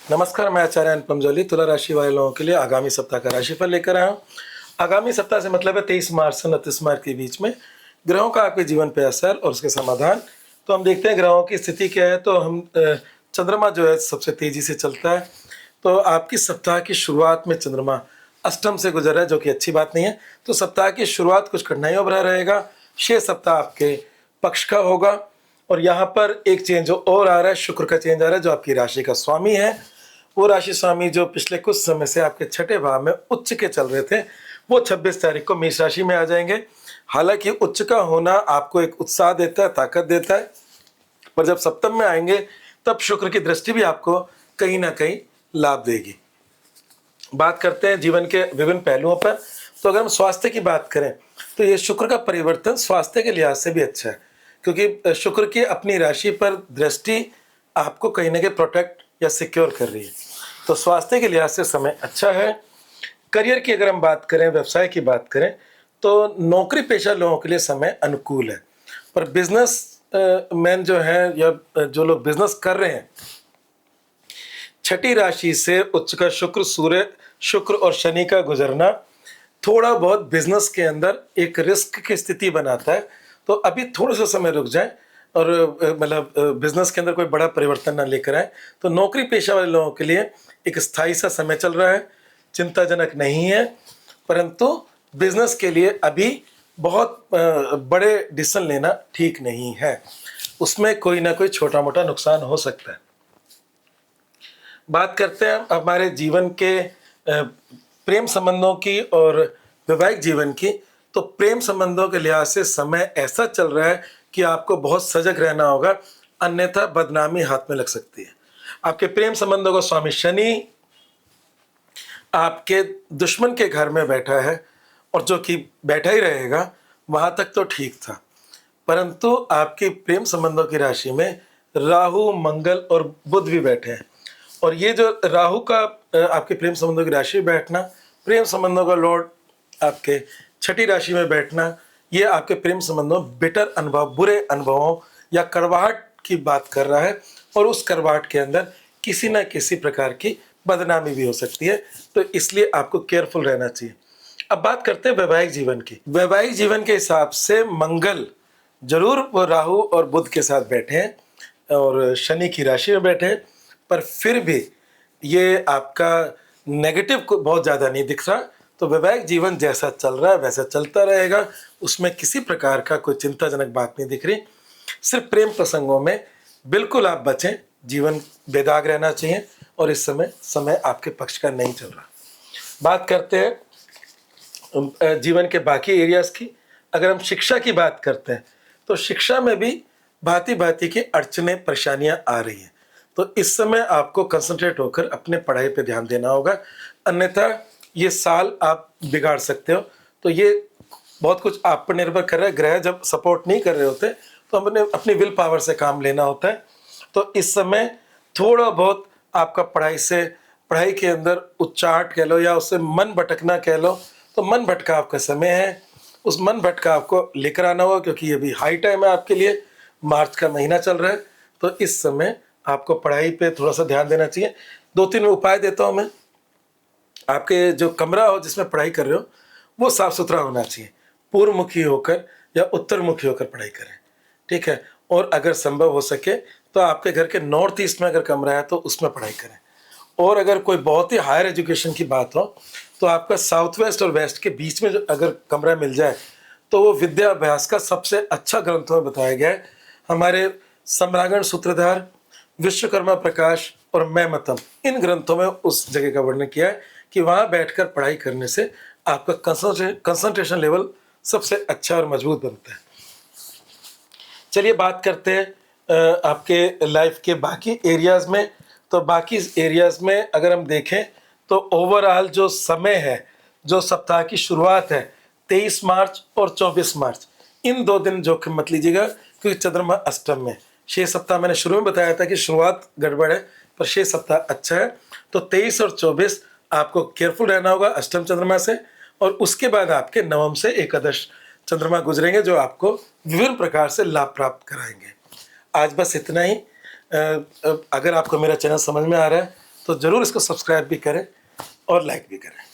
नमस्कार, मैं आचार्य अनुपम जोली तुला राशि वाले लोगों के लिए आगामी सप्ताह का राशिफल लेकर आया हूँ। आगामी सप्ताह से मतलब है 23 मार्च से 29 मार्च के बीच में ग्रहों का आपके जीवन पे असर और उसके समाधान। तो हम देखते हैं ग्रहों की स्थिति क्या है। तो हम चंद्रमा जो है सबसे तेजी से चलता है। तो आपकी सप्ताह की शुरुआत में चंद्रमा अष्टम से गुजर रहा है, जो कि अच्छी बात नहीं है। तो सप्ताह की शुरुआत कुछ कठिनाइयों भरा रहेगा। 6 सप्ताह आपके पक्ष का होगा। और यहाँ पर एक चेंज और आ रहा है, शुक्र का चेंज आ रहा है, जो आपकी राशि का स्वामी है। वो राशि स्वामी जो पिछले कुछ समय से आपके छठे भाव में उच्च के चल रहे थे, वो 26 तारीख को मेष राशि में आ जाएंगे। हालांकि उच्च का होना आपको एक उत्साह देता है, ताकत देता है, पर जब सप्तम में आएंगे तब शुक्र की दृष्टि भी आपको कहीं ना कहीं लाभ देगी। बात करते हैं जीवन के विभिन्न पहलुओं पर। तो अगर हम स्वास्थ्य की बात करें तो ये शुक्र का परिवर्तन स्वास्थ्य के लिहाज से भी अच्छा है, क्योंकि शुक्र की अपनी राशि पर दृष्टि आपको कहीं ना कहीं प्रोटेक्ट या सिक्योर कर रही है। तो स्वास्थ्य के लिहाज से समय अच्छा है। करियर की अगर हम बात करें, व्यवसाय की बात करें, तो नौकरी पेशा लोगों के लिए समय अनुकूल है। पर बिजनेस मैन जो है या जो लोग बिजनेस कर रहे हैं, छठी राशि से उच्च का शुक्र और शनि का गुजरना थोड़ा बहुत बिजनेस के अंदर एक रिस्क की स्थिति बनाता है। तो अभी थोड़ा सा समय रुक जाए और मतलब बिजनेस के अंदर कोई बड़ा परिवर्तन ना लेकर आए। तो नौकरी पेशा वाले लोगों के लिए एक स्थायी सा समय चल रहा है, चिंताजनक नहीं है। परंतु बिजनेस के लिए अभी बहुत बड़े डिसीजन लेना ठीक नहीं है, उसमें कोई ना कोई छोटा मोटा नुकसान हो सकता है। बात करते हैं हमारे जीवन के प्रेम संबंधों की और वैवाहिक जीवन की। तो प्रेम संबंधों के लिहाज से समय ऐसा चल रहा है कि आपको बहुत सजग रहना होगा, अन्यथा बदनामी हाथ में लग सकती है। आपके प्रेम संबंधों को स्वामी शनि आपके दुश्मन के घर में बैठा है, और जो कि बैठा ही रहेगा, वहां तक तो ठीक था। परंतु आपके प्रेम संबंधों की राशि में राहु, मंगल और बुध भी बैठे हैं। और ये जो राहु का आपके प्रेम संबंधों की राशि में बैठना, प्रेम संबंधों का लॉर्ड आपके छठी राशि में बैठना, ये आपके प्रेम संबंधों बिटर अनुभव, बुरे अनुभवों या कड़वाहट की बात कर रहा है। और उस कड़वाहट के अंदर किसी न किसी प्रकार की बदनामी भी हो सकती है। तो इसलिए आपको केयरफुल रहना चाहिए। अब बात करते हैं वैवाहिक जीवन की। वैवाहिक जीवन के हिसाब से मंगल जरूर वो राहु और बुध के साथ बैठे हैं और शनि की राशि में बैठे हैं, पर फिर भी ये आपका नेगेटिव को बहुत ज़्यादा नहीं दिख रहा। तो वैवाहिक जीवन जैसा चल रहा है वैसा चलता रहेगा, उसमें किसी प्रकार का कोई चिंताजनक बात नहीं दिख रही। सिर्फ प्रेम प्रसंगों में बिल्कुल आप बचें, जीवन बेदाग रहना चाहिए, और इस समय आपके पक्ष का नहीं चल रहा। बात करते हैं जीवन के बाकी एरियाज की। अगर हम शिक्षा की बात करते हैं तो शिक्षा में भी भांति भांति की अड़चने, परेशानियां आ रही हैं। तो इस समय आपको कंसंट्रेट होकर अपने पढ़ाई पे ध्यान देना होगा, अन्यथा ये साल आप बिगाड़ सकते हो। तो ये बहुत कुछ आप पर निर्भर कर रहा है। ग्रह जब सपोर्ट नहीं कर रहे होते तो हमने अपनी विल पावर से काम लेना होता है। तो इस समय थोड़ा बहुत आपका पढ़ाई के अंदर उच्चाहट कह लो या उससे मन भटकना कह लो, तो मन भटका का समय है। उस मन भटका आपको लेकर आना होगा, क्योंकि ये भी हाई टाइम है आपके लिए। मार्च का महीना चल रहा है, तो इस समय आपको पढ़ाई पे थोड़ा सा ध्यान देना चाहिए। 2-3 उपाय देता हूँ मैं। आपके जो कमरा हो जिसमें पढ़ाई कर रहे हो वो साफ सुथरा होना चाहिए। पूर्व मुखी होकर या उत्तर मुखी होकर पढ़ाई करें, ठीक है। और अगर संभव हो सके तो आपके घर के नॉर्थ ईस्ट में अगर कमरा है तो उसमें पढ़ाई करें। और अगर कोई बहुत ही हायर एजुकेशन की बात हो तो आपका साउथ वेस्ट और वेस्ट के बीच में जो अगर कमरा मिल जाए तो वो विद्या अभ्यास का सबसे अच्छा ग्रंथों में बताया गया है। हमारे सम्रांगण सूत्रधार, विश्वकर्मा प्रकाश और मैं मतम, इन ग्रंथों में उस जगह का वर्णन किया है कि वहाँ बैठकर पढ़ाई करने से आपका कंसंट्रेशन लेवल सबसे अच्छा और मजबूत बनता है। चलिए बात करते हैं आपके लाइफ के बाकी एरियाज़ में। तो बाकी एरियाज़ में अगर हम देखें तो ओवरऑल जो समय है, जो सप्ताह की शुरुआत है 23 मार्च और 24 मार्च, इन 2 दिन जोखिम मत लीजिएगा, क्योंकि चंद्रमा अष्टम में। 6 सप्ताह मैंने शुरू में बताया था कि शुरुआत गड़बड़ है, पर 6 सप्ताह अच्छा है। तो 23 और 24 आपको केयरफुल रहना होगा अष्टम चंद्रमा से। और उसके बाद आपके नवम से एकादश चंद्रमा गुजरेंगे, जो आपको विभिन्न प्रकार से लाभ प्राप्त कराएंगे। आज बस इतना ही। अगर आपको मेरा चैनल समझ में आ रहा है तो ज़रूर इसको सब्सक्राइब भी करें और लाइक भी करें।